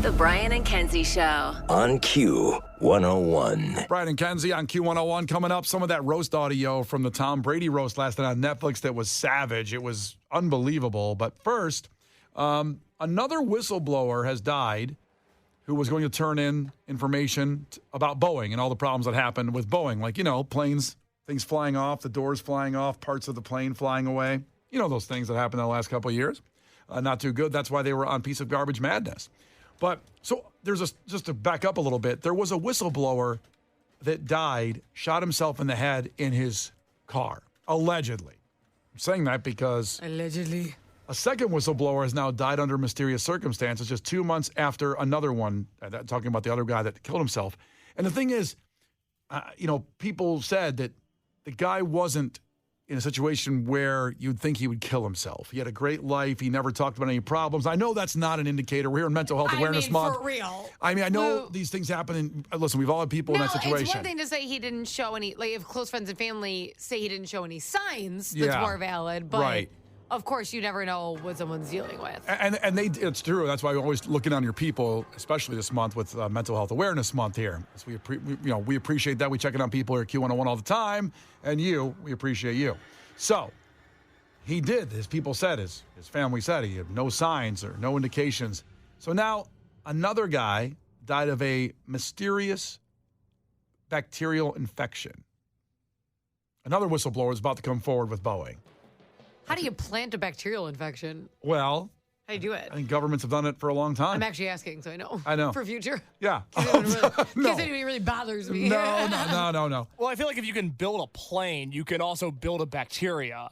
The Brian and Kenzie Show. On Q101. Brian and Kenzie on Q101. Coming up, some of that roast audio from the Tom Brady roast last night on Netflix that was savage. It was unbelievable. But first, another whistleblower has died who was going to turn in information about Boeing and all the problems that happened with Boeing. Like, planes, things flying off, the doors flying off, parts of the plane flying away. You know those things that happened in the last couple of years. Not too good. That's why they were on Piece of Garbage Madness. But so just to back up a little bit, there was a whistleblower that died, shot himself in the head in his car, allegedly. I'm saying that because allegedly a second whistleblower has now died under mysterious circumstances just 2 months after another one, talking about the other guy that killed himself. And the thing is, people said that the guy wasn't in a situation where you'd think he would kill himself. He had a great life. He never talked about any problems. I know that's not an indicator. We're here in Mental Health Awareness Month. For real. I know these things happen. Listen, we've all had people in that situation. It's one thing to say he didn't show any, like if close friends and family say he didn't show any signs, that's more valid. But right. Of course, you never know what someone's dealing with. And it's true. That's why we're always looking on your people, especially this month with Mental Health Awareness Month here. So we appreciate that. We check in on people here at Q101 all the time. And we appreciate you. So he did. His people said, his family said he had no signs or no indications. So now another guy died of a mysterious bacterial infection. Another whistleblower is about to come forward with Boeing. How do you plant a bacterial infection? Well, how do you do it? I think governments have done it for a long time. I'm actually asking, so I know. I know. For future. Yeah. In case anybody really bothers me. No. Well, I feel like if you can build a plane, you can also build a bacteria.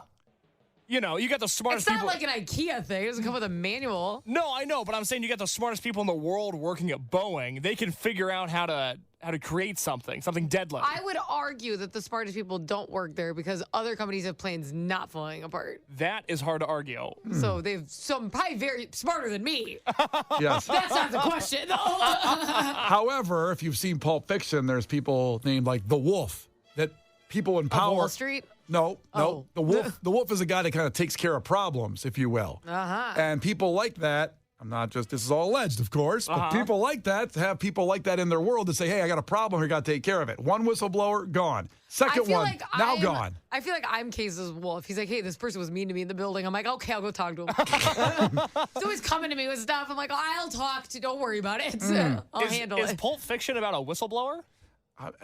You got the smartest people. It's not like an IKEA thing. It doesn't come with a manual. No, I know, but I'm saying you got the smartest people in the world working at Boeing. They can figure out how to create something deadly. I would argue that the smartest people don't work there because other companies have planes not falling apart. That is hard to argue. So they've some probably very smarter than me. Yes. That's not the question. However, if you've seen Pulp Fiction, there's people named like the Wolf that people in power. Wall Street? No. Oh. The Wolf is a guy that kind of takes care of problems, if you will. Uh-huh. And people like that. This is all alleged, of course, but people like that, to have people like that in their world to say, hey, I got a problem here, got to take care of it. One whistleblower, gone. Second one, gone. I feel like I'm Case's wolf. He's like, hey, this person was mean to me in the building. I'm like, okay, I'll go talk to him. So he's coming to me with stuff. I'm like, I'll talk to, don't worry about it. I'll handle it. Is Pulp Fiction about a whistleblower?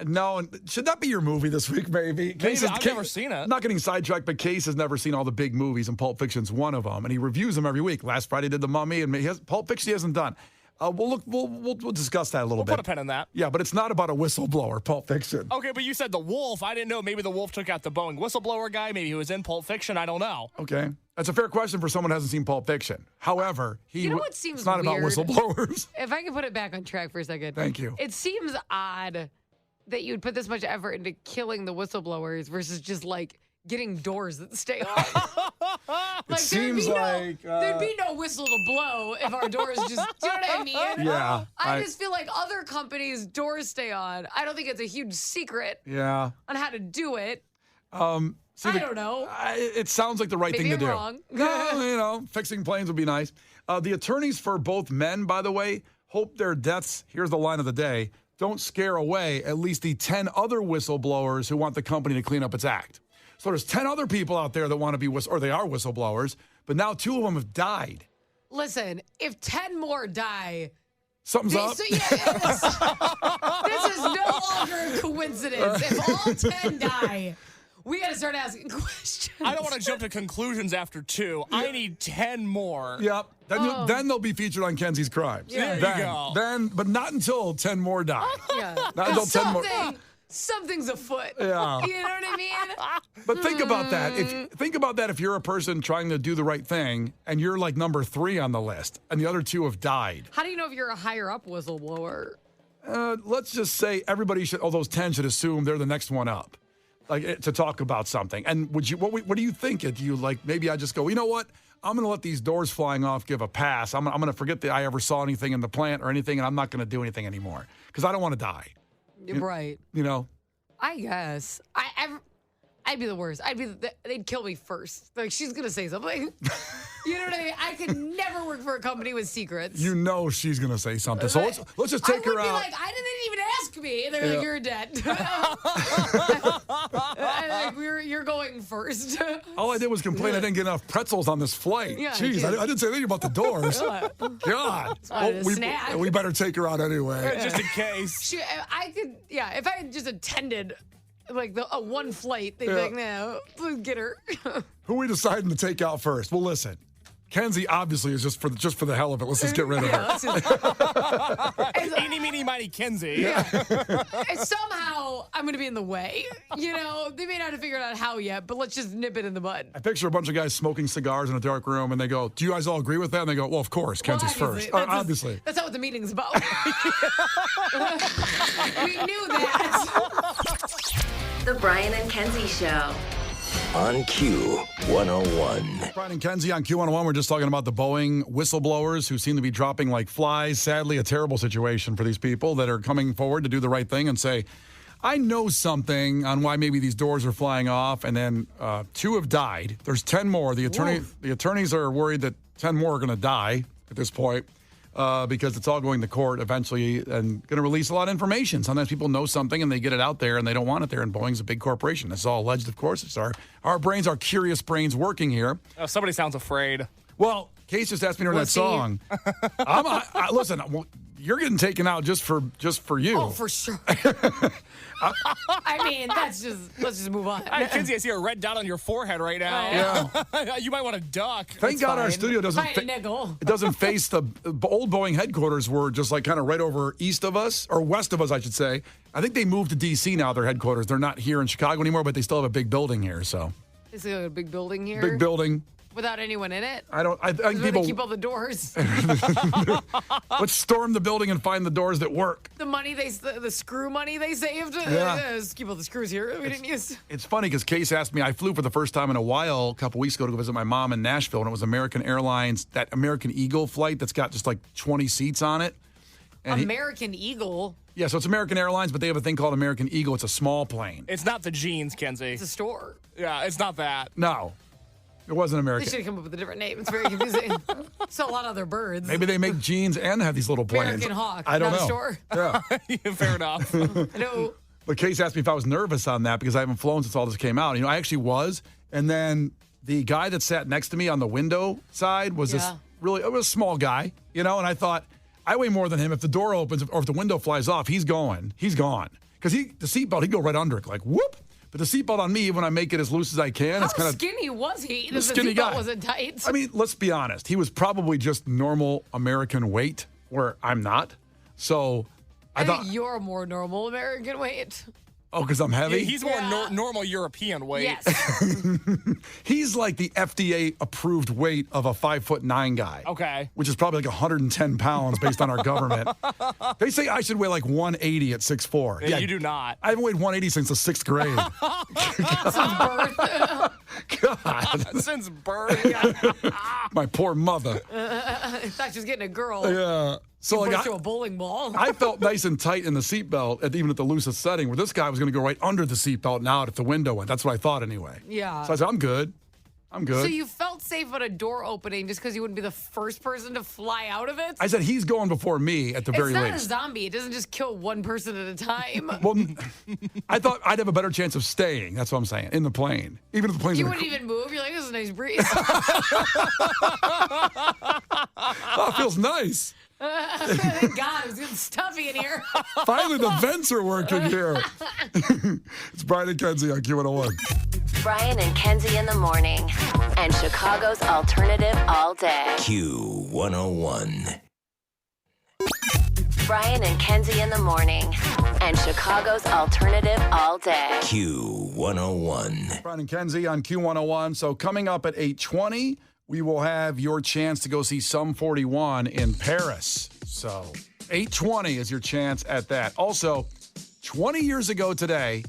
No, should that be your movie this week, maybe? I've never seen it. I'm not getting sidetracked, but Case has never seen all the big movies, and Pulp Fiction's one of them, and he reviews them every week. Last Friday did The Mummy, and Pulp Fiction he hasn't done. We'll discuss that a little bit. We'll put a pin in that. Yeah, but it's not about a whistleblower, Pulp Fiction. Okay, but you said the Wolf. I didn't know. Maybe the Wolf took out the Boeing whistleblower guy. Maybe he was in Pulp Fiction. I don't know. Okay. That's a fair question for someone who hasn't seen Pulp Fiction. However, what seems it's not weird? about whistleblowers. If I can put it back on track for a second. Thank you. It seems odd that you'd put this much effort into killing the whistleblowers versus just like getting doors that stay on. It seems like there'd be no whistle to blow if our doors just, do you know what I mean? Yeah. I just feel like other companies' doors stay on. I don't think it's a huge secret on how to do it. I don't know. It sounds like the right thing to do. Wrong. No, fixing planes would be nice. The attorneys for both men, by the way, hope their deaths, here's the line of the day, don't scare away at least the 10 other whistleblowers who want the company to clean up its act. So there's 10 other people out there that want to be or they are whistleblowers, but now 2 of them have died. Listen, if 10 more die, something's up. This is no longer a coincidence. If all 10 die, we got to start asking questions. I don't want to jump to conclusions after 2. I need 10 more. Yep. Then they'll be featured on Kenzie's Crimes. Yeah, there you go. But not until 10 more die. Yeah. Not until 10 more. Something's afoot. Yeah. You know what I mean? But think about that. If you're a person trying to do the right thing and you're like number 3 on the list and the other 2 have died. How do you know if you're a higher up whistleblower? Let's just say those 10 should assume they're the next one up, like to talk about something. And what do you think? Do you like, maybe I just go, you know what? I'm going to let these doors flying off give a pass. I'm going to forget that I ever saw anything in the plant or anything, and I'm not going to do anything anymore because I don't want to die. Right. I guess. I'd be the worst. They'd kill me first. Like, she's going to say something. You know what I mean? I could never work for a company with secrets. You know she's going to say something. So let's just take her I would out. be like, I didn't even ask me. And they're like, you're dead. I'm like, you're going first. All I did was complain I didn't get enough pretzels on this flight. Yeah, Jeez, I didn't say anything about the doors. God. Snack. We better take her out anyway. Just in case. I could, if I had just attended like one flight, they'd be like, no, please get her. Who are we deciding to take out first? Well, listen. Kenzie obviously is just for the hell of it. Let's just get rid of her. Eeny, meeny, miny, Kenzie. Yeah. And somehow I'm going to be in the way. You know, they may not have figured out how yet, but let's just nip it in the bud. I picture a bunch of guys smoking cigars in a dark room, and they go, "Do you guys all agree with that?" And they go, "Well, of course, Kenzie's first." Obviously. That's not what the meeting's about. We knew that. The Brian and Kenzie Show. On Q101. Brian and Kenzie on Q101. We're just talking about the Boeing whistleblowers who seem to be dropping like flies. Sadly, a terrible situation for these people that are coming forward to do the right thing and say, I know something on why maybe these doors are flying off. And then 2 have died. There's 10 more. The attorneys are worried that 10 more are going to die at this point. Because it's all going to court eventually and going to release a lot of information. Sometimes people know something and they get it out there and they don't want it there. And Boeing's a big corporation. That's all alleged, of course. It's our brains, our curious brains working here. Oh, somebody sounds afraid. Well, Case just asked me to hear that song. Listen, you're getting taken out just for you. Oh, for sure. I mean, let's just move on. Hey, Kenzie, I see a red dot on your forehead right now. Yeah. You might want to duck. Thank God our studio doesn't face the old Boeing headquarters were just like kind of right over east of us, or west of us, I should say. I think they moved to D.C. now, their headquarters. They're not here in Chicago anymore, but they still have a big building here. So Is it a big building here? Big building. Without anyone in it? I think people keep all the doors. Let's storm the building and find the doors that work. The screw money they saved. Yeah. Let's keep all the screws here. We didn't use. It's funny because Case asked me. I flew for the first time in a while a couple weeks ago to go visit my mom in Nashville, and it was American Airlines, that American Eagle flight that's got just like 20 seats on it. And American Eagle. Yeah, so it's American Airlines, but they have a thing called American Eagle. It's a small plane. It's not the jeans, Kenzie. It's a store. Yeah, it's not that. No. It wasn't American. They should have come up with a different name. It's very confusing. Sell a lot of other birds. Maybe they make jeans and have these little planes. American Hawk. I don't not know. A store. Yeah. Fair enough. I know. But Case asked me if I was nervous on that because I haven't flown since all this came out. I actually was. And then the guy that sat next to me on the window side was it was a small guy, and I thought, I weigh more than him. If the door opens or if the window flies off, he's going. He's gone. Because the seatbelt, he'd go right under it, like whoop. But the seatbelt on me, when I make it as loose as I can, it's kind How of skinny was he? The skinny seatbelt guy. wasn't tight. I mean, let's be honest. He was probably just normal American weight, where I'm not. So I think you're more normal American weight. Oh, because I'm heavy? Yeah, he's more normal European weight. Yes. He's like the FDA-approved weight of a 5'9" guy. Okay. Which is probably like 110 pounds based on our government. They say I should weigh like 180 at 6'4". Yeah, you do not. I haven't weighed 180 since the 6th grade. God. Since birth. My poor mother. I thought she was getting a girl. Yeah. So like to a bowling ball. I felt nice and tight in the seatbelt, even at the loosest setting, where this guy was going to go right under the seatbelt and out if the window went. That's what I thought anyway. Yeah. So I said, I'm good. So you felt safe on a door opening just because you wouldn't be the first person to fly out of it? I said, he's going before me at the very least. It's not a zombie. It doesn't just kill one person at a time. Well, I thought I'd have a better chance of staying. That's what I'm saying. In the plane. Even if the plane's You wouldn't even move. You're like, this is a nice breeze. Oh, it feels nice. Thank God, it was getting stuffy in here. Finally, the vents are working here. It's Brian and Kenzie on Q101. Brian and Kenzie in the morning. And Chicago's alternative all day. Q101. Brian and Kenzie in the morning. And Chicago's alternative all day. Q101. Brian and Kenzie on Q101. So coming up at 8:20, we will have your chance to go see Sum 41 in Paris. So 8:20 is your chance at that. Also, 20 years ago today,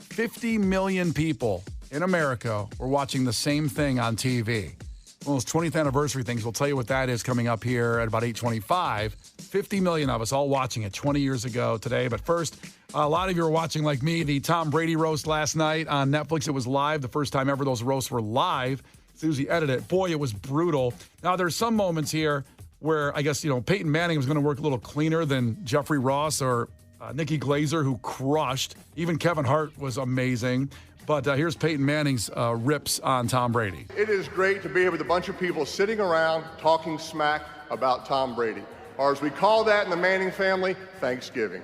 50 million people in America were watching the same thing on TV. One of those 20th anniversary things. We'll tell you what that is coming up here at about 8:25. 50 million of us all watching it 20 years ago today. But first, a lot of you were watching, like me, the Tom Brady roast last night on Netflix. It was live, the first time ever those roasts were live. as soon as he edited it. Boy, it was brutal. Now, there's some moments here where I guess, Peyton Manning was going to work a little cleaner than Jeffrey Ross or Nikki Glaser, who crushed. Even Kevin Hart was amazing. But here's Peyton Manning's rips on Tom Brady. It is great to be here with a bunch of people sitting around talking smack about Tom Brady. Or as we call that in the Manning family, Thanksgiving.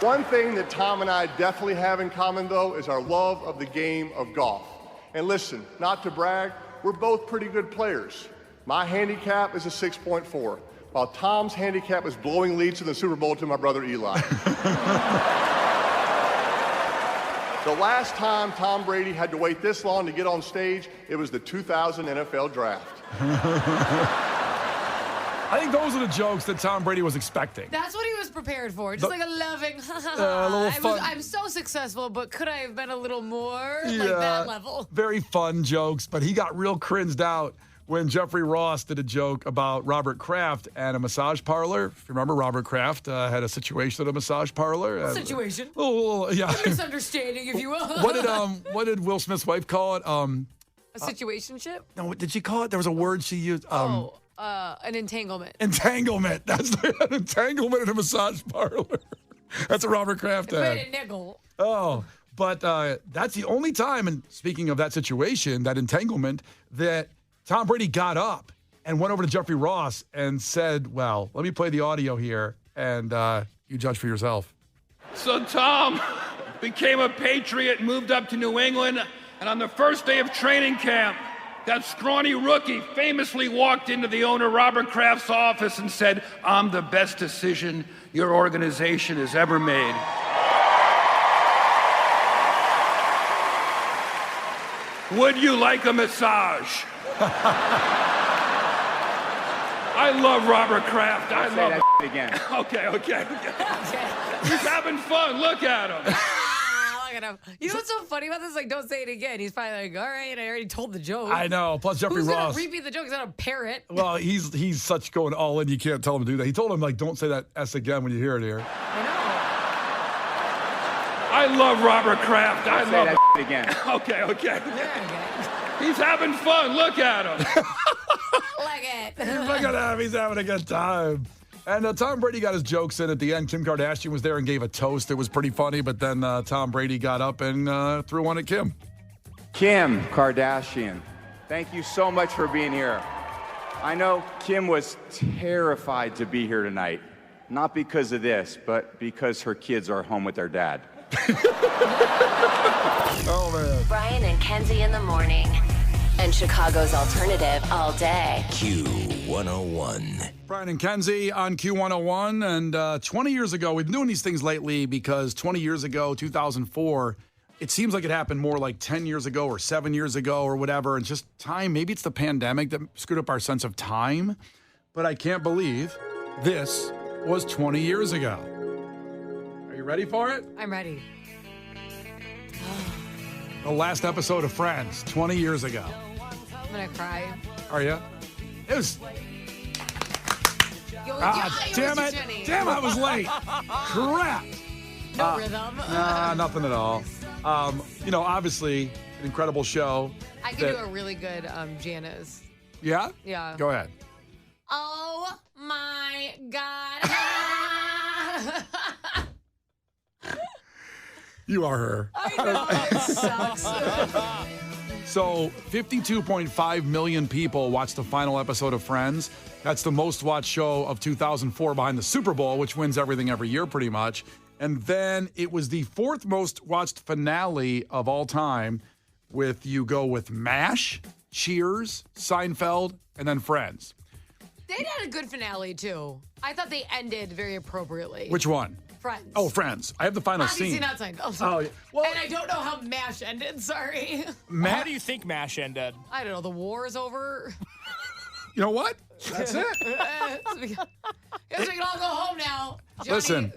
One thing that Tom and I definitely have in common, though, is our love of the game of golf. And listen, not to brag, we're both pretty good players. My handicap is a 6.4, while Tom's handicap is blowing leads in the Super Bowl to my brother Eli. The last time Tom Brady had to wait this long to get on stage, it was the 2000 NFL Draft. I think those are the jokes that Tom Brady was expecting. That's what he was prepared for. Just like a loving, fun. I'm so successful, but could I have been a little more? Like that level. Very fun jokes, but he got real cringed out when Jeffrey Ross did a joke about Robert Kraft and a massage parlor. If you remember, Robert Kraft had a situation at a massage parlor. Situation? Yeah. A misunderstanding, if you will. What did Will Smith's wife call it? A situationship? No, what did she call it? There was a word she used. An entanglement. Entanglement. That's an entanglement in a massage parlor. That's a Robert Kraft ad. Paid a nickel. Oh, but that's the only time, and speaking of that situation, that entanglement, that Tom Brady got up and went over to Jeffrey Ross and said, well, let me play the audio here, and you judge for yourself. So Tom became a Patriot, moved up to New England, and on the first day of training camp, that scrawny rookie famously walked into the owner, Robert Kraft's office, and said, I'm the best decision your organization has ever made. Would you like a massage? I love Robert Kraft. I love that again. Okay. He's having fun. Look at him. Look at him. You know what's so funny about this? Like, don't say it again. He's probably like, all right, I already told the joke. I know. Plus, Jeffrey Who's Ross. Who's going to repeat the joke? He's not a parrot. Well, he's such going all in. You can't tell him to do that. He told him, like, don't say that S again when you hear it here. I know. I love Robert Kraft. I love that again. Okay. Okay. He's having fun. Look at him. Look at it. Look at him. He's having a good time. And Tom Brady got his jokes in at the end. Kim Kardashian was there and gave a toast. It was pretty funny, but then Tom Brady got up and threw one at Kim. Kim Kardashian, thank you so much for being here. I know Kim was terrified to be here tonight, not because of this, but because her kids are home with their dad. Oh, man. Brian and Kenzie in the morning. And Chicago's alternative all day. Q101. Brian and Kenzie on Q101. And 20 years ago, we've been doing these things lately because 20 years ago, 2004, it seems like it happened more like 10 years ago or 7 years ago or whatever. And just time, maybe it's the pandemic that screwed up our sense of time. But I can't believe this was 20 years ago. Are you ready for it? I'm ready. The last episode of Friends, 20 years ago. I'm going to cry. Are you? It was... Damn it. Damn, I was late. Crap. No rhythm. Nothing at all. Obviously, an incredible show. I can do a really good Janice. Yeah? Yeah. Go ahead. Oh, my God. You are her. I know, it sucks. So 52.5 million people watched the final episode of Friends. That's the most watched show of 2004 behind the Super Bowl, which wins everything every year pretty much. And then it was the fourth most watched finale of all time with MASH, Cheers, Seinfeld, and then Friends. They had a good finale, too. I thought they ended very appropriately. Which one? Friends. Oh, Friends. I have the final Obviously scene. not Seinfeld. Oh, yeah. Well, and I don't know how MASH ended, sorry. How do you think MASH ended? I don't know, the war is over. You know what? That's it. Guess we can all go home now. Johnny. Listen,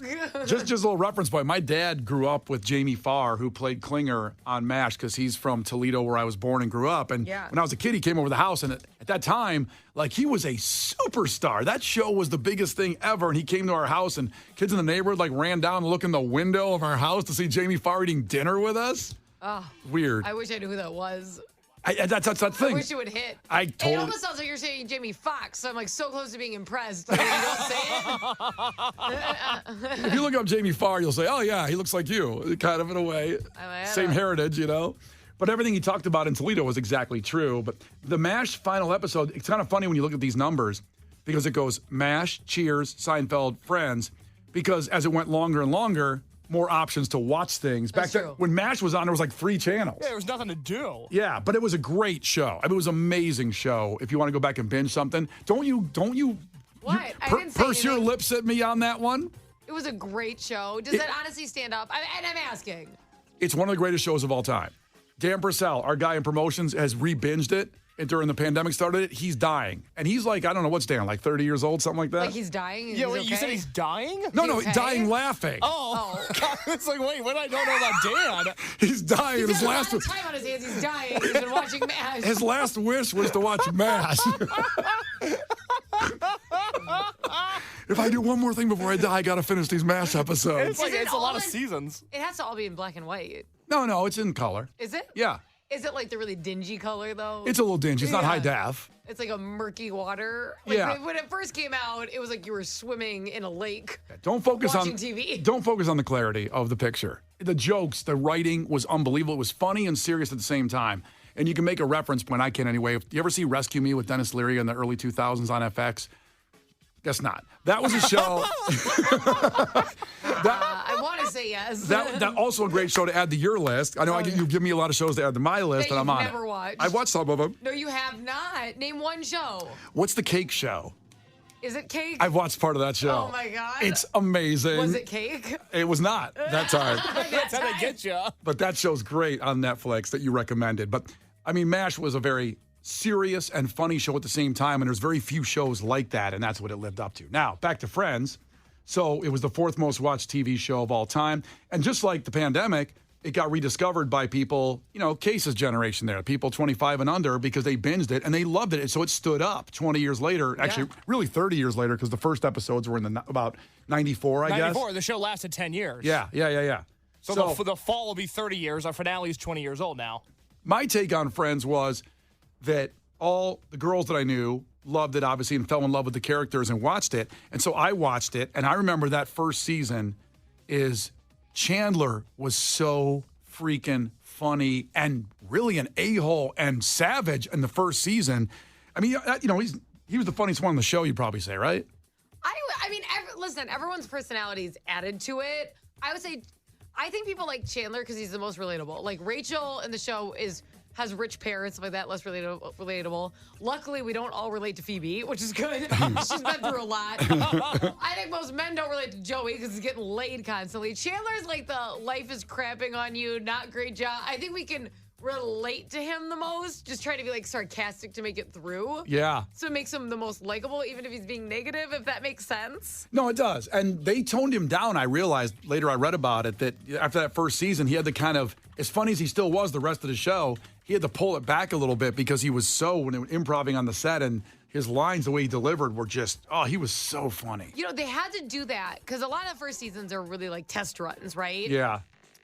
just a little reference point. My dad grew up with Jamie Farr, who played Klinger on MASH because he's from Toledo, where I was born and grew up. And when I was a kid, he came over the house, and at that time, like, he was a superstar. That show was the biggest thing ever, and he came to our house, and kids in the neighborhood like ran down and looked in the window of our house to see Jamie Farr eating dinner with us. Oh, Weird. I wish I knew who that was. That's the I thing. wish it would hit. It It almost sounds like you're saying Jamie Foxx. So I'm like so close to being impressed. Like, you don't say it. If you look up Jamie Farr, you'll say, oh, yeah, he looks like you, kind of in a way. Same heritage, But everything he talked about in Toledo was exactly true. But the MASH final episode, it's kind of funny when you look at these numbers because it goes MASH, Cheers, Seinfeld, Friends, because as it went longer and longer, more options to watch things. Back then, when MASH was on, there was like 3 channels. Yeah, there was nothing to do. Yeah, but it was a great show. I mean, it was an amazing show. If you want to go back and binge something, don't you What? I didn't say purse your anything. lips at me on that one? It was a great show. Does that honestly stand up? And I'm asking. It's one of the greatest shows of all time. Dan Purcell, our guy in promotions, has re-binged it. And during the pandemic started it, he's dying. And he's like, I don't know what's Dan, like 30 years old, something like that? Like he's dying? Yeah, wait, you said he's dying? No, okay? dying laughing. Oh. It's like, wait, what I don't know about Dan? He's dying. He's His got a last lot of time on his hands. He's dying. He's been watching MASH. his last wish was to watch MASH. If I do one more thing before I die, I got to finish these MASH episodes. It's like it it's a lot of all in- seasons. It has to all be in black and white. No, it's in color. Is it? Yeah. Is it like the really dingy color though? It's a little dingy. It's not high Yeah. def. It's like a murky water. Like Yeah. when it first came out, it was like you were swimming in a lake. Don't focus Watching on TV. Don't focus on the clarity of the picture. The jokes, the writing was unbelievable. It was funny and serious at the same time. And you can make a reference point. I can anyway. If you ever see Rescue Me with Dennis Leary in the early 2000s on FX? Guess not. That was a show. I want to say yes. That also a great show to add to your list. I know you give me a lot of shows to add to my list, That and I'm you've on never it. watched. I've watched some of them. No, you have not. Name one show. What's the Cake Show? Is it Cake? I've watched part of that show. Oh my God. It's amazing. Was it Cake? It was not that time. That's how they get you. But that show's great on Netflix that you recommended. But I mean, MASH was a very serious and funny show at the same time, and there's very few shows like that, and that's what it lived up to. Now, back to Friends. So it was the 4th most watched TV show of all time. And just like the pandemic, it got rediscovered by people, Case's generation there, people 25 and under, because they binged it and they loved it. So it stood up 20 years later, actually, really 30 years later, because the first episodes were in about 94, I guess. 94. The show lasted 10 years. Yeah. So the fall will be 30 years. Our finale is 20 years old now. My take on Friends was that all the girls that I knew loved it, obviously, and fell in love with the characters and watched it. And so I watched it, and I remember that first season is Chandler was so freaking funny and really an a-hole and savage in the first season. I mean, he was the funniest one on the show, you'd probably say, right? I mean, listen, everyone's personalities added to it. I would say, I think people like Chandler because he's the most relatable. Like Rachel in the show has rich parents, stuff like that, less relatable. Luckily, we don't all relate to Phoebe, which is good. She's been through a lot. I think most men don't relate to Joey because he's getting laid constantly. Chandler's like the life is crapping on you, not great job. I think we can relate to him the most, just trying to be like sarcastic to make it through. Yeah. So it makes him the most likable, even if he's being negative, if that makes sense. No, it does. And they toned him down. I realized later I read about it that after that first season, he had to kind of, as funny as he still was the rest of the show, he had to pull it back a little bit because he was so improvising on the set, and his lines, the way he delivered, were just, he was so funny. They had to do that because a lot of the first seasons are really like test runs, right? Yeah.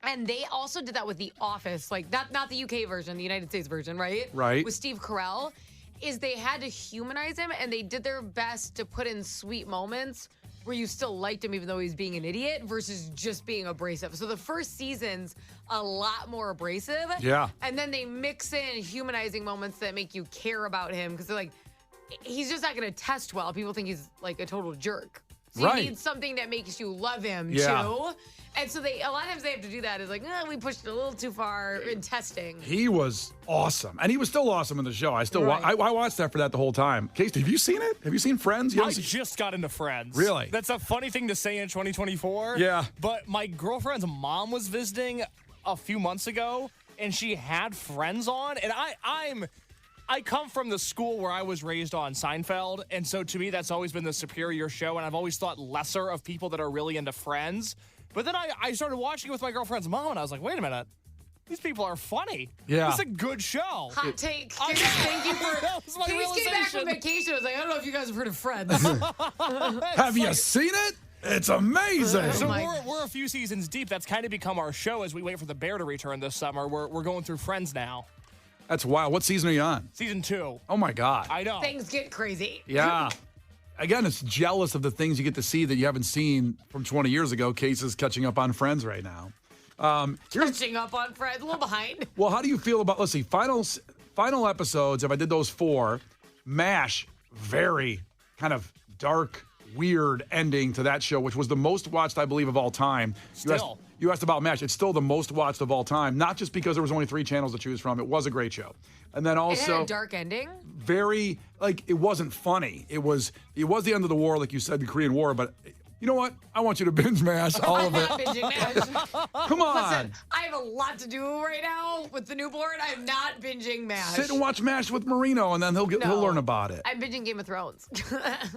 And they also did that with The Office, like not the UK version, the United States version, right? Right. With Steve Carell, is they had to humanize him, and they did their best to put in sweet moments where you still liked him even though he's being an idiot versus just being abrasive. So the first season's a lot more abrasive. Yeah. And then they mix in humanizing moments that make you care about him because they're like, he's just not going to test well. People think he's like a total jerk. So you need something that makes you love him too. And so a lot of times they have to do that. Is like, we pushed it a little too far in testing. He was awesome. And he was still awesome in the show. I still I watched that for that the whole time. Casey, have you seen it? Have you seen Friends? I just got into Friends. Really? That's a funny thing to say in 2024. Yeah. But my girlfriend's mom was visiting a few months ago, and she had Friends on. And I come from the school where I was raised on Seinfeld, and so to me that's always been the superior show, and I've always thought lesser of people that are really into Friends. But then I started watching it with my girlfriend's mom, and I was like, wait a minute. These people are funny. Yeah. It's a good show. Hot take. Thank you for. That was my Case came back from realization. vacation. I was like, I don't know if you guys have heard of Friends. Have you seen it? It's amazing. So we're a few seasons deep. That's kind of become our show as we wait for the bear to return this summer. We're going through Friends now. That's wild. What season are you on? Season 2. Oh, my God. I know. Things get crazy. Yeah. Again, it's jealous of the things you get to see that you haven't seen from 20 years ago. Cases catching up on Friends right now. Catching up on Friends, a little behind. Well, how do you feel about, let's see, final episodes, if I did those 4, MASH, very kind of dark, weird ending to that show, which was the most watched, I believe, of all time. Still. You asked about MASH. It's still the most watched of all time, not just because there was only 3 channels to choose from. It was a great show. And then It also had a dark ending. very, like, it wasn't funny. It was the end of the war, like you said, the Korean War, but you know what? I want you to binge MASH, all of it. I'm not binging MASH. Come on. Listen, I have a lot to do right now with the newborn. I'm not binging MASH. Sit and watch MASH with Marino, and then he'll learn about it. I'm binging Game of Thrones.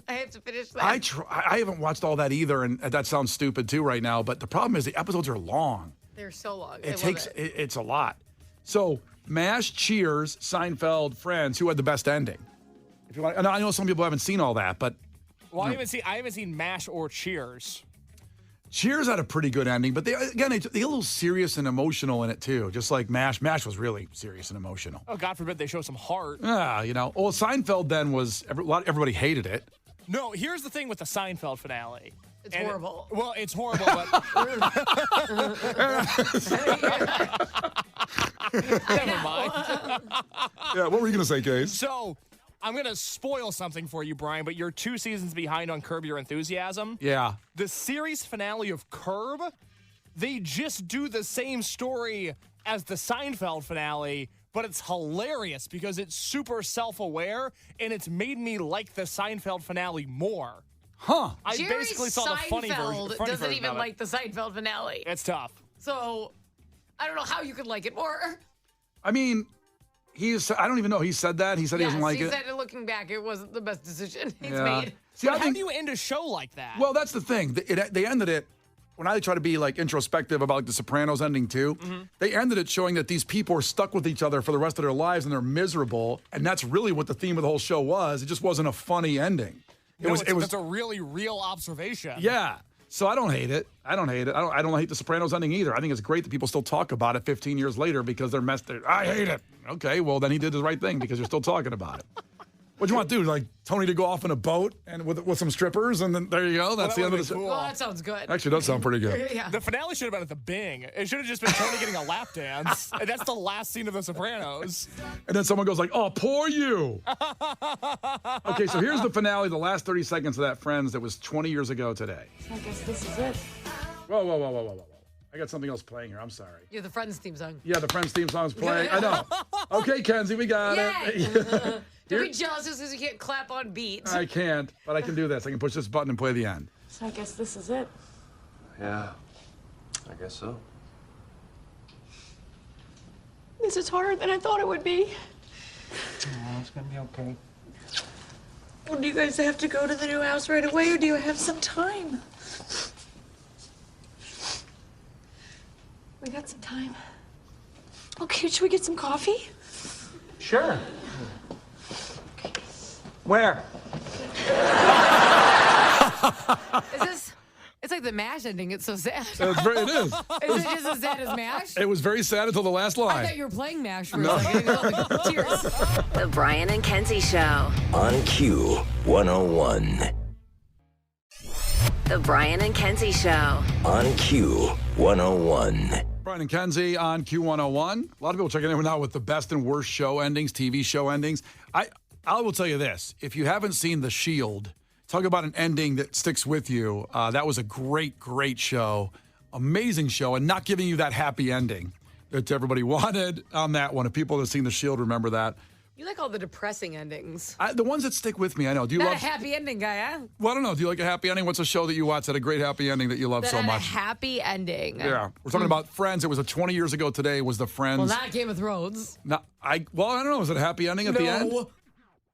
I have to finish that. I haven't watched all that either, and that sounds stupid too right now. But the problem is the episodes are long. They're so long. It's a lot. So MASH, Cheers, Seinfeld, Friends. Who had the best ending? If you want, and I know some people haven't seen all that, but Well, I haven't seen MASH or Cheers. Cheers had a pretty good ending, but they get a little serious and emotional in it too. Just like MASH. MASH was really serious and emotional. Oh, God forbid they show some heart. Yeah, you know. Well, Seinfeld then was everybody hated it. No, here's the thing with the Seinfeld finale. It's horrible. It's horrible, but never mind. Yeah, what were you gonna say, Case? So I'm gonna spoil something for you, Brian, but you're 2 seasons behind on Curb Your Enthusiasm. Yeah. The series finale of Curb, they just do the same story as the Seinfeld finale, but it's hilarious because it's super self-aware, and it's made me like the Seinfeld finale more. Huh. I Jerry basically saw the funny Seinfeld version. doesn't even like the Seinfeld finale. It's tough. So I don't know how you could like it more. I mean, I don't even know. He said that. He said he doesn't like he it. said looking back, it wasn't the best decision he's Yeah. made. See, How do you end a show like that? Well, that's the thing. They ended it, when I try to be like introspective about like the Sopranos ending too, they ended it showing that these people are stuck with each other for the rest of their lives and they're miserable. And that's really what the theme of the whole show was. It just wasn't a funny ending. It was. That's a really real observation. Yeah. So I don't hate it. I don't hate the Sopranos ending either. I think it's great that people still talk about it 15 years later because they're messed. I hate it. Okay, well then he did the right thing because you're still talking about it. What do you want to do? Like Tony to go off in a boat and with some strippers, and then there you go. That's the end of the show. cool. Well, that sounds good. Actually, does sound pretty good. Yeah. The finale should have been at the Bing. It should have just been Tony getting a lap dance. And that's the last scene of The Sopranos. And then someone goes like, "Oh, poor you." Okay, so here's the finale. The last 30 seconds of that Friends that was 20 years ago today. I guess this is it. Whoa. I got something else playing here. I'm sorry. You're the Friends theme song. Yeah, the Friends theme song's playing. I know. Okay, Kenzie, we got it. Don't be jealous just because you can't clap on beat. I can't, but I can do this. I can push this button and play the end. So I guess this is it. Yeah, I guess so. This is harder than I thought it would be. It's gonna be okay. Well, do you guys have to go to the new house right away, or do you have some time? We got some time. Okay, should we get some coffee? Sure. Where? It's like the MASH ending. It's so sad. It is. Is it just as sad as MASH? It was very sad until the last I line. thought you were playing MASH for a second. Cheers. The Brian and Kenzie Show. On Q 101. The Brian and Kenzie Show. On Q 101. Brian and Kenzie on Q101. A lot of people checking in now with the best and worst show endings, TV show endings. I will tell you this. If you haven't seen The Shield, talk about an ending that sticks with you. That was a great, great show. Amazing show, and not giving you that happy ending that everybody wanted on that one. If people that have seen The Shield remember that. You like all the depressing endings. The ones that stick with me, I know. Do you Not love? a happy ending guy, huh? Well, I don't know. Do you like a happy ending? What's a show that you watch that had a great happy ending that you love That so had much? a happy ending. Yeah, we're talking about Friends. It was 20 years ago today. Was the Friends? Well, not Game of Thrones. I don't know. Was it a happy ending at the end?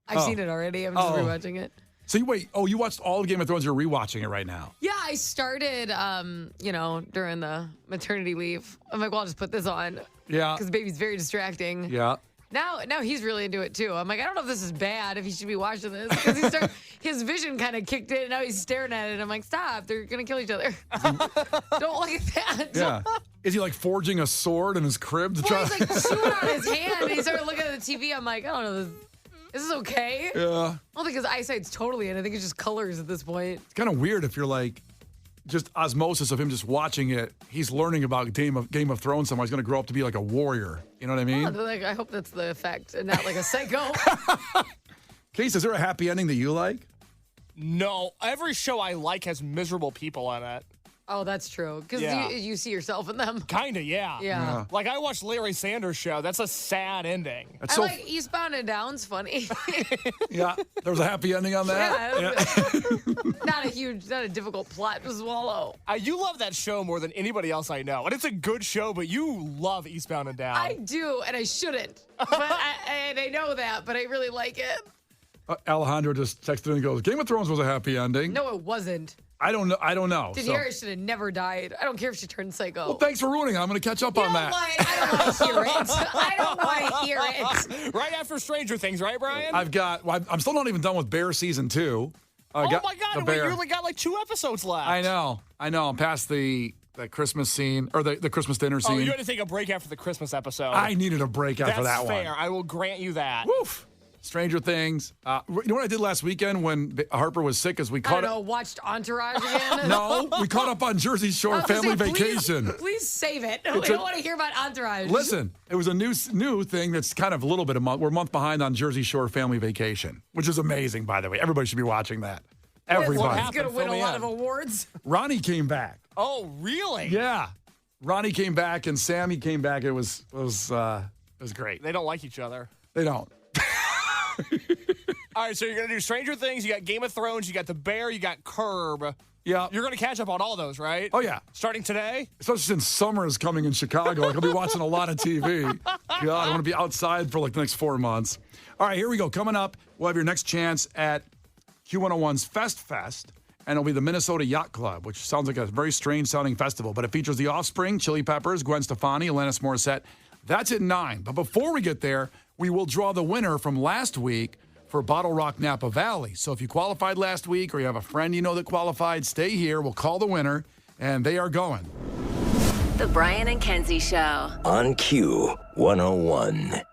I've seen it already. I'm just rewatching it. So you watched all of Game of Thrones. You're rewatching it right now. Yeah, I started, during the maternity leave. I'm like, well, I'll just put this on. Yeah. Because baby's very distracting. Yeah. Now he's really into it too. I'm like, I don't know if this is bad, if he should be watching this. Because his vision kind of kicked in, and now he's staring at it. I'm like, stop, they're going to kill each other. Don't look at that. Yeah. Is he like forging a sword in his crib to Well, try? he's like chewing on his hand, and he started looking at the TV. I'm like, I don't know, is this okay? Yeah. I don't think his eyesight's totally in. I think it's just colors at this point. It's kind of weird if you're like, just osmosis of him just watching it. He's learning about Game of Thrones somehow. He's going to grow up to be like a warrior. You know what I mean? Oh, like, I hope that's the effect and not like a psycho. Case, is there a happy ending that you like? No, every show I like has miserable people in it. Oh, that's true. Because Yeah. you see yourself in them. Kinda, yeah. Yeah. Like I watched Larry Sanders' show. That's a sad ending. That's I so like Eastbound and Down's funny. yeah. There was a happy ending on that. Not a difficult plot to swallow. You love that show more than anybody else I know. And it's a good show, but you love Eastbound and Down. I do, and I shouldn't. But I know that, but I really like it. Alejandro just texted in and goes, Game of Thrones was a happy ending. No, it wasn't. I don't know. Daenerys should have never died. I don't care if she turned psycho. Well, thanks for ruining it. I'm going to catch up on that. I don't want to hear it. I don't want to hear it. Right after Stranger Things, right, Brian? I'm still not even done with Bear season 2. Oh my God, you only got like 2 episodes left. I know. I'm past the Christmas scene, or the Christmas dinner scene. Oh, you had to take a break after the Christmas episode. I needed a break after that one. That's fair. I will grant you that. Woof. Stranger Things. You know what I did last weekend when Harper was sick? Is we caught up. Watched Entourage again? No, we caught up on Jersey Shore Family Vacation. Please save it. We don't want to hear about Entourage. Listen, it was a new thing that's kind of a little bit we're a month behind on Jersey Shore Family Vacation, which is amazing, by the way. Everybody should be watching that. Everybody. He's going to win a lot of awards. Ronnie came back. Oh, really? Yeah. Ronnie came back and Sammy came back. It was great. They don't like each other. They don't. All right, so you're going to do Stranger Things, you got Game of Thrones, you got The Bear, you got Curb. Yeah. You're going to catch up on all those, right? Oh, yeah. Starting today? Especially since summer is coming in Chicago. Like, I'll be watching a lot of TV. God, I want to be outside for like the next 4 months. All right, here we go. Coming up, we'll have your next chance at Q101's Fest, and it'll be the Minnesota Yacht Club, which sounds like a very strange-sounding festival, but it features The Offspring, Chili Peppers, Gwen Stefani, Alanis Morissette. That's at 9. But before we get there, we will draw the winner from last week for Bottle Rock Napa Valley. So if you qualified last week or you have a friend you know that qualified, stay here. We'll call the winner, and they are going. The Brian and Kenzie Show. On Q101.